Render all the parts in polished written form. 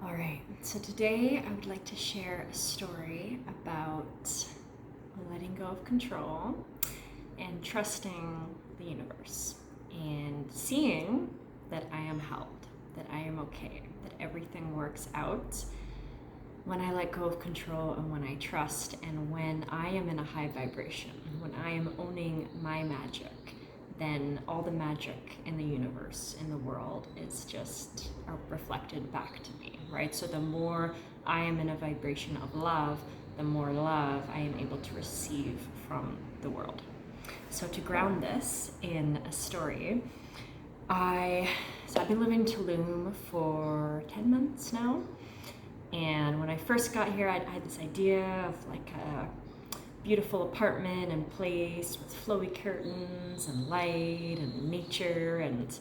All right, so today I would like to share a story about letting go of control and trusting the universe and seeing that I am held, that I am okay, that everything works out when I let go of control and when I trust and when I am in a high vibration, when I am owning my magic. Then all the magic in the universe, in the world, is just reflected back to me, right? So the more I am in a vibration of love, the more love I am able to receive from the world. So to ground this in a story, I've been living in Tulum for 10 months now. And when I first got here, I had this idea of like a beautiful apartment and place with flowy curtains and light and nature, and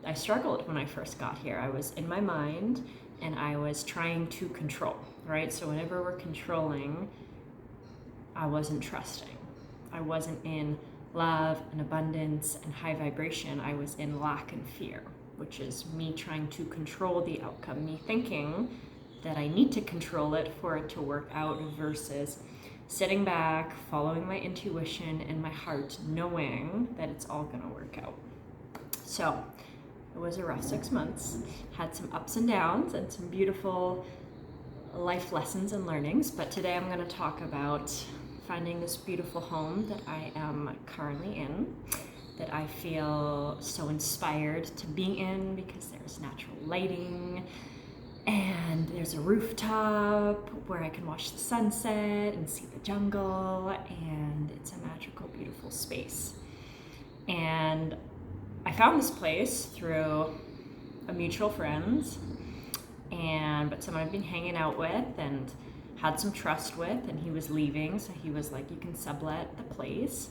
I struggled when I first got here. I was in my mind and I was trying to control, right? So whenever we're controlling, I wasn't trusting. I wasn't in love and abundance and high vibration. I was in lack and fear, which is me trying to control the outcome, me thinking that I need to control it for it to work out versus sitting back, following my intuition and my heart, knowing that it's all gonna work out. So it was a rough 6 months, had some ups and downs and some beautiful life lessons and learnings, but today I'm gonna talk about finding this beautiful home that I am currently in, that I feel so inspired to be in because there's natural lighting, and there's a rooftop where I can watch the sunset and see the jungle, and it's a magical, beautiful space. And I found this place through a mutual friend, but someone I've been hanging out with and had some trust with, and he was leaving, so he was like, you can sublet the place.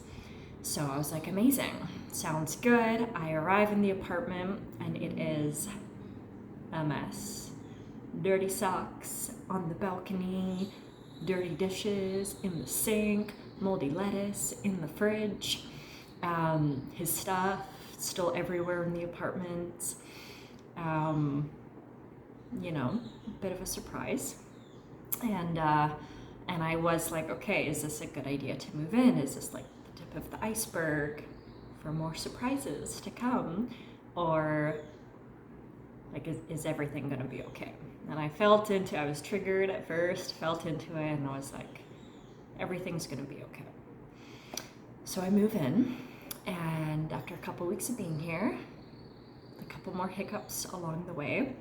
So I was like, amazing, sounds good. I arrive in the apartment and it is a mess. Dirty socks on the balcony, dirty dishes in the sink, moldy lettuce in the fridge, his stuff still everywhere in the apartment. A bit of a surprise. And I was like, okay, is this a good idea to move in? Is this like the tip of the iceberg for more surprises to come? Or like, is everything gonna be okay? And I was triggered at first, felt into it, and I was like, everything's gonna be okay. So I move in, and after a couple weeks of being here, a couple more hiccups along the way,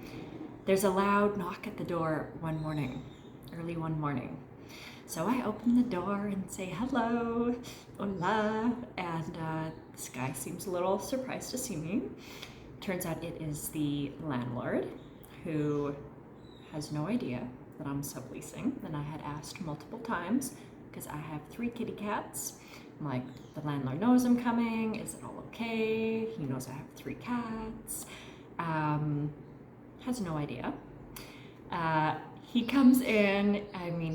there's a loud knock at the door early one morning. So I open the door and say, hello, hola, and this guy seems a little surprised to see me. Turns out it is the landlord, who has no idea that I'm subleasing, and I had asked multiple times because I have 3 kitty cats. I'm like, the landlord knows I'm coming, is it all okay? He knows I have 3 cats. Has no idea. He comes in,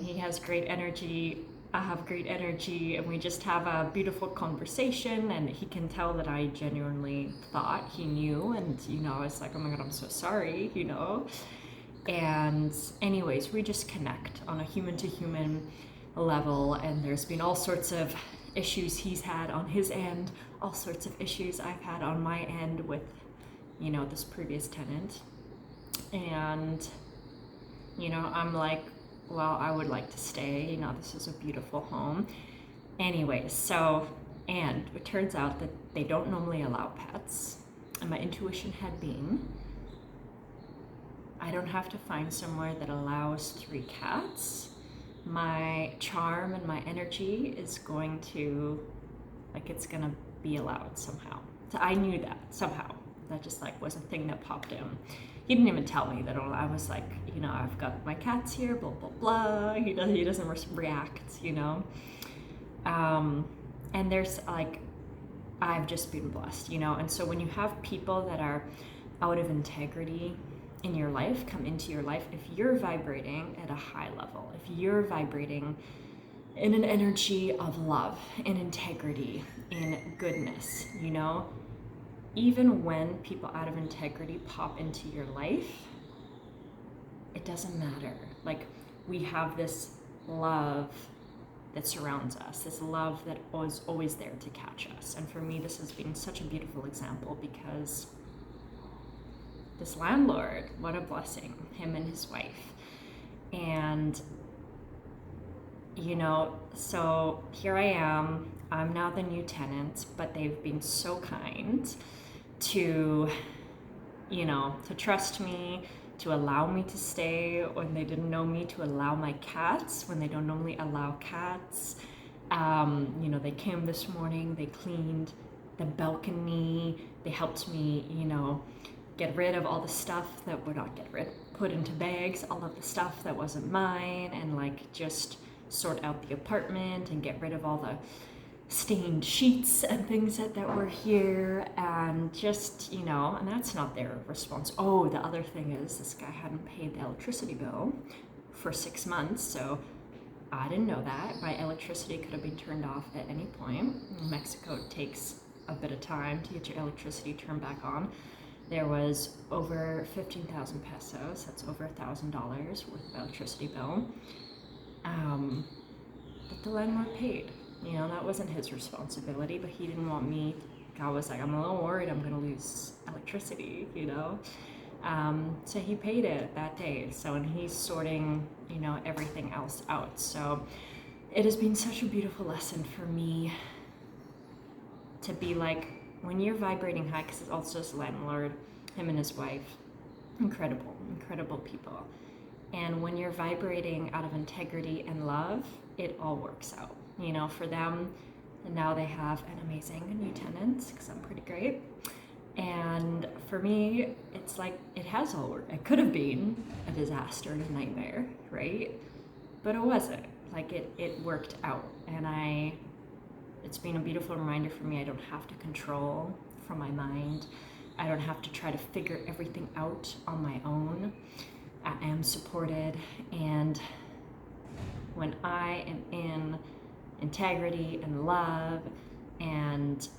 he has great energy, I have great energy, and we just have a beautiful conversation, and he can tell that I genuinely thought he knew, and I was like, oh my god, I'm so sorry, and anyways, we just connect on a human to human level, and there's been all sorts of issues he's had on his end, all sorts of issues I've had on my end with this previous tenant, and I'm like, well, I would like to stay, this is a beautiful home. Anyways, and it turns out that they don't normally allow pets, and my intuition had been, I don't have to find somewhere that allows 3 cats. My charm and my energy is going to, it's gonna be allowed somehow. So I knew that somehow. That just was a thing that popped in. He didn't even tell me that. I was like, I've got my cats here, blah, blah, blah. He doesn't react, and there's I've just been blessed, and so when you have people that are out of integrity in your life come into your life, if you're vibrating at a high level, if you're vibrating in an energy of love, in integrity, in goodness, even when people out of integrity pop into your life, it doesn't matter. Like, we have this love that surrounds us, this love that was always there to catch us. And for me, this has been such a beautiful example, because this landlord, what a blessing, him and his wife. And, you know, so here I am, I'm now the new tenant, but they've been so kind to, you know, to trust me, to allow me to stay when they didn't know me, to allow my cats when they don't normally allow cats. You know, they came this morning, they cleaned the balcony, they helped me, you know, get rid of all the stuff that would not get rid, put into bags, all of the stuff that wasn't mine, and like just sort out the apartment and get rid of all the stained sheets and things that were here, and just, you know, and that's not their response. Oh, the other thing is, this guy hadn't paid the electricity bill for 6 months, so I didn't know that. My electricity could have been turned off at any point. In Mexico, it takes a bit of time to get your electricity turned back on. There was over 15,000 pesos, that's over $1,000 worth of electricity bill. But the landlord paid. You know, that wasn't his responsibility, but he didn't want me. I was like, I'm a little worried I'm gonna lose electricity, you know? So he paid it that day. So, and he's sorting, you know, everything else out. So it has been such a beautiful lesson for me to be like, when you're vibrating high, because it's also this landlord, him and his wife, incredible, incredible people. And when you're vibrating out of integrity and love, it all works out. You know, for them, and now they have an amazing new tenant, because I'm pretty great. And for me, it's like, it has all worked. It could have been a disaster and a nightmare, right? But it wasn't. Like, it worked out. And it's been a beautiful reminder for me. I don't have to control from my mind. I don't have to try to figure everything out on my own. I am supported. And when I am in integrity and love and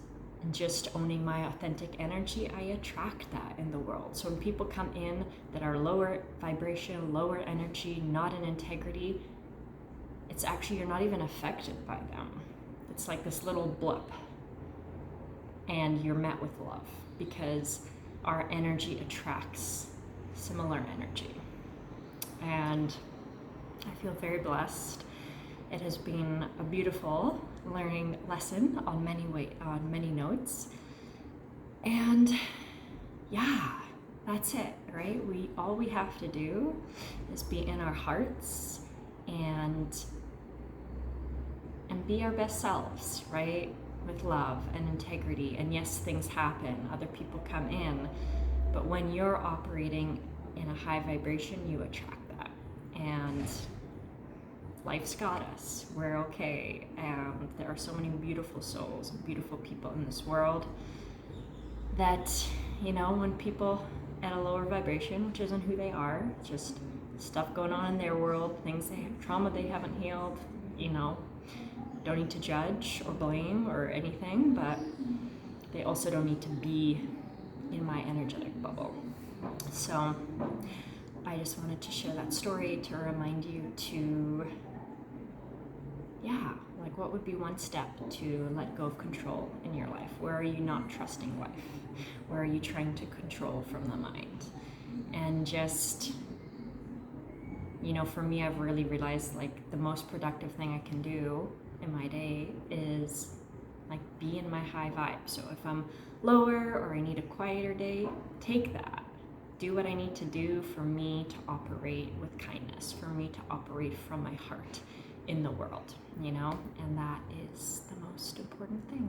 just owning my authentic energy, I attract that in the world. So when people come in that are lower vibration, lower energy, not in integrity, it's actually, you're not even affected by them. It's like this little blip, and you're met with love, because our energy attracts similar energy. And I feel very blessed. It has been a beautiful learning lesson on many notes. And yeah, that's it, right? All we have to do is be in our hearts and be our best selves, right? With love and integrity. And yes, things happen, other people come in, but when you're operating in a high vibration, you attract that. And life's got us. We're okay. And there are so many beautiful souls and beautiful people in this world that, you know, when people at a lower vibration, which isn't who they are, just stuff going on in their world, things they have, trauma they haven't healed, you know, don't need to judge or blame or anything, but they also don't need to be in my energetic bubble. So I just wanted to share that story to remind you to, like, what would be one step to let go of control in your life? Where are you not trusting life? Where are you trying to control from the mind? And just, you know, for me, I've really realized, like, the most productive thing I can do in my day is, like, be in my high vibe. So if I'm lower or I need a quieter day, take that. Do what I need to do for me to operate with kindness, for me to operate from my heart in the world, you know? And that is the most important thing.